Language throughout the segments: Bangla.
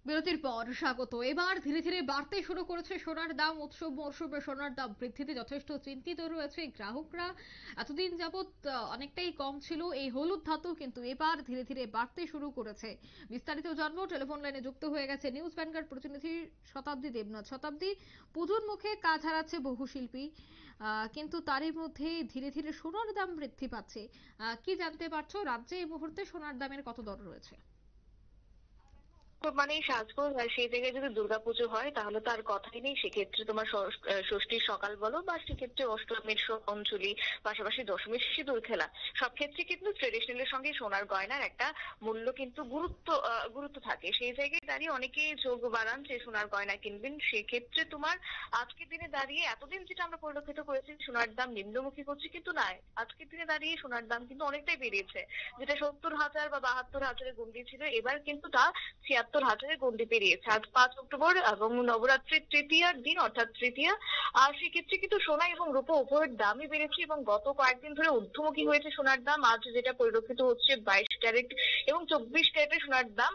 বিরতির পর স্বাগত। এবার ধীরে ধীরে বাড়তে শুরু করেছে সোনার দাম। উৎসব মরশুমে সোনার দাম বৃদ্ধিতে যথেষ্ট চিন্তিত রয়েছে গ্রাহকরা। এতদিন যাবৎ অনেকটাই কম ছিল এই হলুদ ধাতু, কিন্তু এবার ধীরে ধীরে বাড়তে শুরু করেছে। বিস্তারিত জানবো, টেলিফোন লাইনে যুক্ত হয়ে গেছে নিউজ ভ্যানগার্ড প্রতিনিধি শতাব্দী দেবনাথ। শতাব্দী, পুজোর মুখে কাজ হারাচ্ছে বহু শিল্পী, কিন্তু তারই মধ্যে ধীরে ধীরে সোনার দাম বৃদ্ধি পাচ্ছে। কি জানতে পারছো, রাজ্যে এই মুহূর্তে সোনার দামের কত দর রয়েছে? মানে সাজগোজ আর সেই জায়গায় যদি দুর্গাপুজো হয় তাহলে তো আর কথাই নেই। সেক্ষেত্রে তোমার ষষ্ঠীর সকাল বলো বা সেক্ষেত্রে অষ্টমীর অঞ্জলি, পাশাপাশি দশমীর সিঁদুর খেলা, সব ক্ষেত্রে কিন্তু ট্রেডিশনালের সঙ্গে সোনার গয়নার একটা মূল্য কিন্তু গুরুত্ব থাকে। সেই জায়গায় দাঁড়িয়ে অনেকেই যোগ বাড়ান যে সোনার গয়না কিনবেন। সেক্ষেত্রে তোমার আজকের দিনে দাঁড়িয়ে এতদিন যেটা আমরা পরিলক্ষিত করেছি সোনার দাম নিম্নমুখী করছে, কিন্তু না, আজকের দিনে দাঁড়িয়ে সোনার দাম কিন্তু অনেকটাই বেড়েছে। যেটা 70,000 বা 72,000-এর গন্ডি ছিল, এবার কিন্তু তা 76,000-এর গন্ডি পেরিয়েছে আজ 5 অক্টোবর এবং নবরাত্রির তৃতীয়ার দিন অর্থাৎ তৃতীয়া। আর সেক্ষেত্রে কিন্তু সোনা এবং রূপো উভয়ের দামই বেড়েছে এবং গত কয়েকদিন ধরে ঊর্ধ্বমুখী হয়েছে সোনার দাম। আজ যেটা পরিলক্ষিত হচ্ছে 22 ক্যারেট এবং 24 ক্যারেটের সোনার দাম।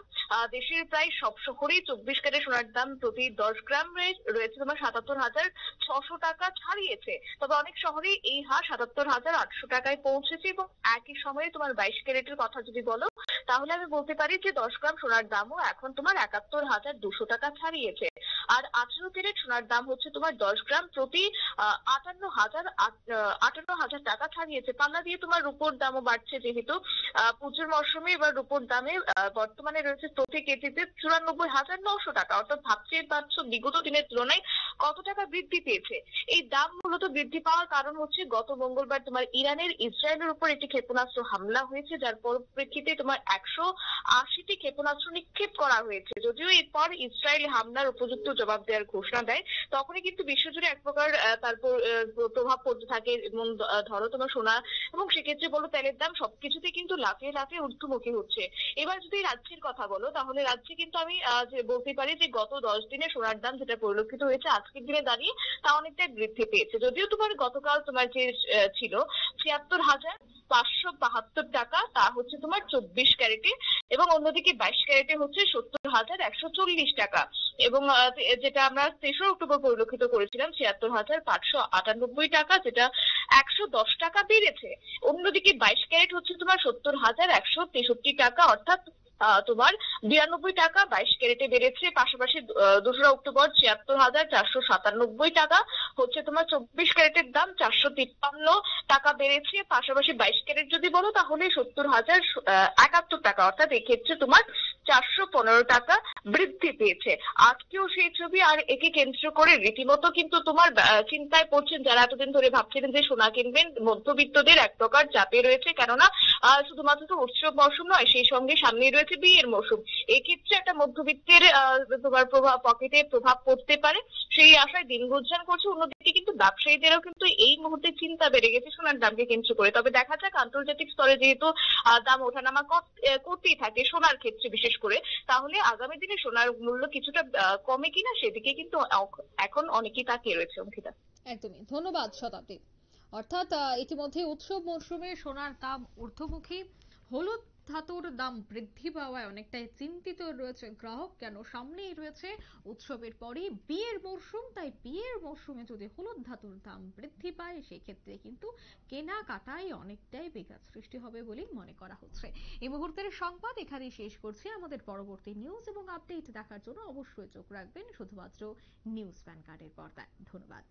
দেশের প্রায় সব শহরেই 24 ক্যারেট সোনার দাম প্রতি 10 গ্রাম রয়েছে তোমার 77,600 টাকা ছাড়িয়েছে। তবে অনেক শহরেই এই হার 77,800 টাকায় পৌঁছেছে এবং একই সময়ে তোমার 22 ক্যারেটের কথা যদি বলো তাহলে আমি বলতে পারি যে 10 গ্রাম সোনার দামও এখন তোমার 71,200 টাকা ছাড়িয়েছে। আর 18 ক্যারেট সোনার দাম হচ্ছে তোমার 10 গ্রাম প্রতি 58,000 টাকা ছাড়িয়েছে। পাল্লা দিয়ে তোমার রূপোর দামও বাড়ছে, যেহেতু পুজোর মরশুমে এবার রূপোর দামে বর্তমানে রয়েছে প্রতি কেজিতে 94,900 টাকা। অর্থাৎ ভাবতে পারছো বিগত দিনের তুলনায় কত টাকা বৃদ্ধি পেয়েছে। এই দাম মূলত বৃদ্ধি পাওয়ার কারণ হচ্ছে গত মঙ্গলবার তোমার ইসরায়েলের উপর একটি ক্ষেপণাস্ত্র হামলা হয়েছে, যার পরিপ্রেক্ষিতে তোমার 180টি ক্ষেপণাস্ত্র নিক্ষেপ করা হয়েছে। যদিও এরপর ইসরায়েল হামলার উপযুক্ত জবাব দেওয়ার ঘোষণা দেয়, তখনই কিন্তু বিশ্বজুড়ে এক প্রকার তারপর প্রভাব পড়তে থাকে এবং ধরো তোমার সোনা এবং সেক্ষেত্রে বলো তেলের দাম সবকিছুতে কিন্তু লাফিয়ে লাফিয়ে ঊর্ধ্বমুখী হচ্ছে। এবার যদি রাজ্যের কথা বলো তাহলে রাজ্যে কিন্তু আমি যে বলতে পারি যে গত 10 দিনে সোনার দাম যেটা পরিলক্ষিত হয়েছে আজকের দিনে দাঁড়িয়ে তা অনেকটাই বৃদ্ধি পেয়েছে। যদিও তোমার গতকাল তোমার যে ছিল 76,572 টাকা, তা হচ্ছে তোমার 24 ক্যারেটে এবং অন্যদিকে 22 ক্যারেটে হচ্ছে 70,140 টাকা। এবং যেটা আমরা 3 অক্টোবর পরিলক্ষিত করেছিলাম 76,598 টাকা, যেটা 110 টাকা বেড়েছে। অন্যদিকে 22 ক্যারেট হচ্ছে তোমার 70,163 টাকা, অর্থাৎ তোমার 92 টাকা 22 ক্যারেটে বেড়েছে। পাশাপাশি 2 অক্টোবর 76,497 টাকা হচ্ছে তোমার 24 ক্যারেটের দাম, 453 টাকা বেড়েছে। পাশাপাশি 22 ক্যারেট যদি বলো তাহলে 70,071 টাকা, অর্থাৎ এক্ষেত্রে তোমার 415 টাকা বৃদ্ধি পেয়েছে। আজকেও সেই ছবি। আর একে কেন্দ্র করে রীতিমতো কিন্তু তোমার চিন্তায় পড়ছেন যারা এতদিন ধরে ভাবছিলেন যে সোনা কিনবেন। মধ্যবিত্তদের এক প্রকার চাপে রয়েছে, কেননা শুধুমাত্র তো উৎসব মরশুম নয়, সেই সঙ্গে সামনেই রয়েছে বিয়ের মরশুম। এক্ষেত্রে একটা মধ্যবিত্তের তোমার পকেটে প্রভাব পড়তে পারে, সেই আশায় দিন গুনছেন করছে। অন্যদিকে কিন্তু ব্যবসায়ীদেরও কিন্তু এই মুহূর্তে চিন্তা বেড়ে গেছে সোনার দামকে কেন্দ্র করে। তবে দেখা যাক, আন্তর্জাতিক স্তরে যেহেতু দাম ওঠানামা করতেই থাকে সোনার ক্ষেত্রে বিশেষ করে, তাহলে আগামী দিনে সোনার মূল্য কিছুটা কমে কিনা সেদিকে কিন্তু এখন অনেকেই তাকিয়ে রয়েছে। অঙ্কিতা, একদমই ধন্যবাদ শতাব্দী। অর্থাৎ ইতিমধ্যে উৎসব মরশুমে সোনার দাম ঊর্ধ্বমুখী, হলুদ ধাতুর দাম বৃদ্ধি পাওয়ায় অনেকটাই চিন্তিত রয়েছে গ্রাহক। কেন, সামনেই রয়েছে উৎসবের পরই বিয়ের মরশুম, তাই বিয়ের মরশুমে যদি হলুদ ধাতুর দাম বৃদ্ধি পায় সেক্ষেত্রে কিন্তু কেনাকাটায় অনেকটাই বিঘাত সৃষ্টি হবে বলেই মনে করা হচ্ছে। এই মুহূর্তের সংবাদ এখানেই শেষ করছি। আমাদের পরবর্তী নিউজ এবং আপডেট দেখার জন্য অবশ্যই চোখ রাখবেন শুধুমাত্র নিউজ ভ্যানগার্ডের পর্দায়। ধন্যবাদ।